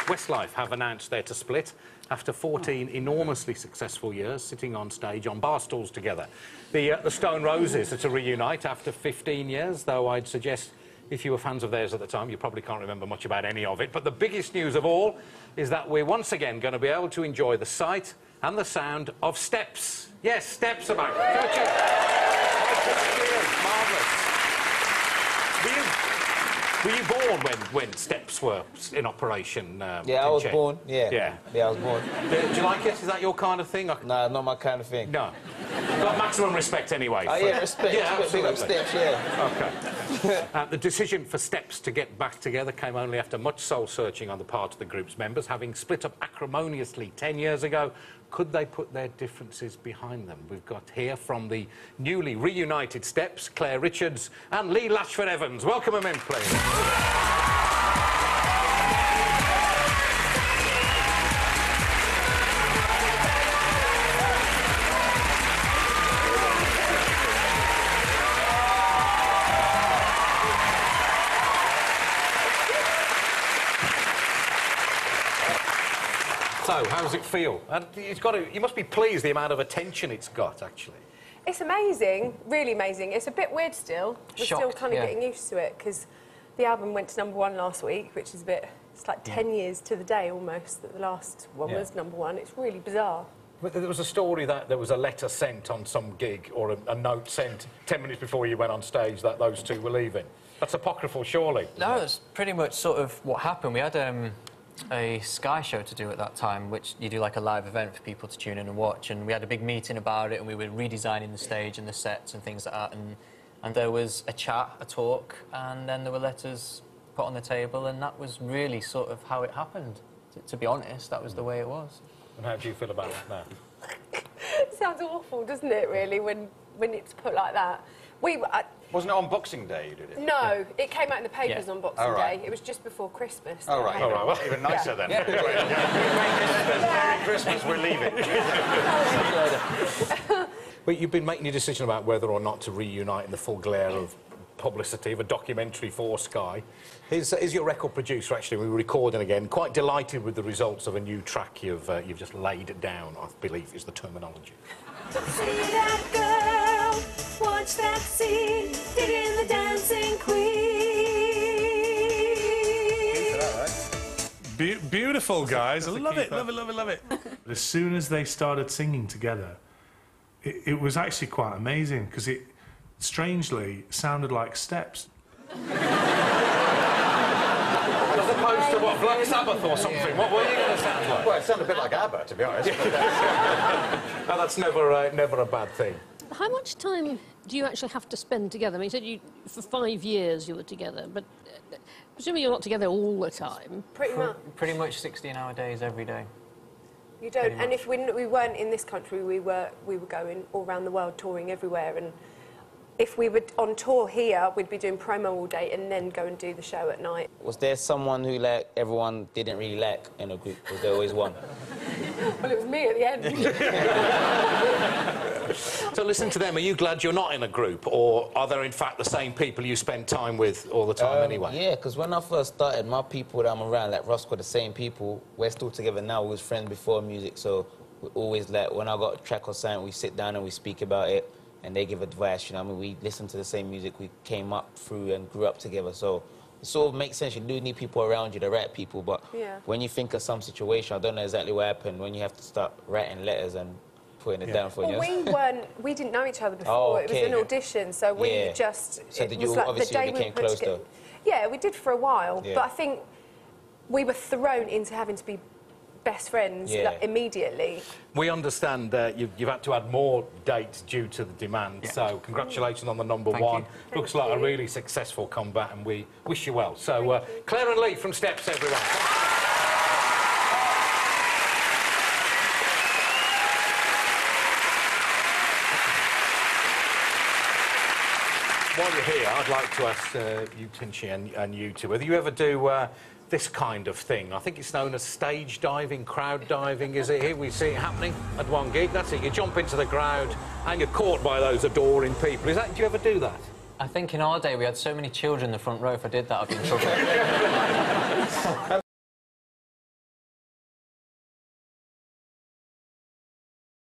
Westlife have announced they're to split after 14 enormously successful years sitting on stage on bar stools together. The Stone Roses are to reunite after 15 years, though I'd suggest if you were fans of theirs at the time, you probably can't remember much about any of it. But the biggest news of all is that we're once again going to be able to enjoy the sight and the sound of Steps. Yes, Steps are back. Marvellous. Were you born when Steps were in operation? Yeah, I was born. Yeah, I was born. Do you like it? Is that your kind of thing? Nah, not my kind of thing. No. Got maximum respect anyway. Oh, yeah, respect. Yeah, big up Steps, yeah. OK. The decision for Steps to get back together came only after much soul-searching on the part of the group's members, having split up acrimoniously 10 years ago. Could they put their differences behind them? We've got here from the newly reunited Steps, Claire Richards and Lee Lashford-Evans. Welcome them in, please. So, how does it feel? And you must be pleased the amount of attention it's got, actually. It's amazing, really amazing. It's a bit weird still. We're still kind of getting used to it, because the album went to #1 last week, which is a bit... It's like 10 years to the day, almost, that the last one was #1. It's really bizarre. But there was a story that there was a letter sent on some gig, or a note sent 10 minutes before you went on stage that those two were leaving. That's apocryphal, surely. No, it's pretty much sort of what happened. We had a Sky show to do at that time, which you do like a live event for people to tune in and watch, and we had a big meeting about it, and we were redesigning the stage and the sets and things like that, and there was a chat, a talk, and then there were letters put on the table, and that was really sort of how it happened. To be honest, that was the way it was. And how do you feel about it now? It sounds awful, doesn't it, really, when it's put like that? Wasn't it on Boxing Day you did it? No, it came out in the papers on Boxing Day. It was just before Christmas. Oh, right. Well, even nicer then. Merry Christmas, we're leaving. But you've been making your decision about whether or not to reunite in the full glare of publicity of a documentary for Sky. Here's your record producer, actually. We were recording again. Quite delighted with the results of a new track you've just laid down, I believe is the terminology. See that girl, watch that scene, fit in the dancing queen. Beautiful, guys. I love it, love it, love it, love it. As soon as they started singing together, it was actually quite amazing, because it, strangely, sounded like Steps. As opposed to what, Black Sabbath or something? What were you going to sound like? Well, it sounded a bit like ABBA, to be honest. No, that's never a bad thing. How much time do you actually have to spend together? I mean, you said for 5 years you were together, but presumably you're not together all the time. Pretty much. Pretty much 16-hour days every day. You don't. And if we weren't in this country, we were going all around the world, touring everywhere. And if we were on tour here, we'd be doing promo all day and then go and do the show at night. Was there someone who, like, everyone didn't really like in a group? Was there always one? Well, it was me at the end. So listen to them. Are you glad you're not in a group, or are there, in fact, the same people you spend time with all the time anyway? Yeah, because when I first started, my people that I'm around, like Roscoe, the same people, we're still together now. We was friends before music, so we always, like, when I got a track or something, we sit down and we speak about it. And they give advice, you know. I mean, we listen to the same music we came up through and grew up together. So it sort of makes sense. You do need people around you, the right people. But when you think of some situation, I don't know exactly what happened. When you have to start writing letters and putting it down for you. We didn't know each other before. It was an audition, so we just. So did you obviously became close though? Yeah, we did for a while, but I think we were thrown into having to be best friends immediately. We understand you've had to add more dates due to the demand, so congratulations on the #1. Looks like a really successful comeback, and we wish you well. So, Claire and Lee from Steps, everyone. While you're here, I'd like to ask you, Tinchy, and you two, whether you ever do this kind of thing. I think it's known as stage diving, crowd diving, is it? Here we see it happening at one gig. That's it. You jump into the crowd and you're caught by those adoring people. Do you ever do that? I think in our day we had so many children in the front row. If I did that, I'd be in trouble.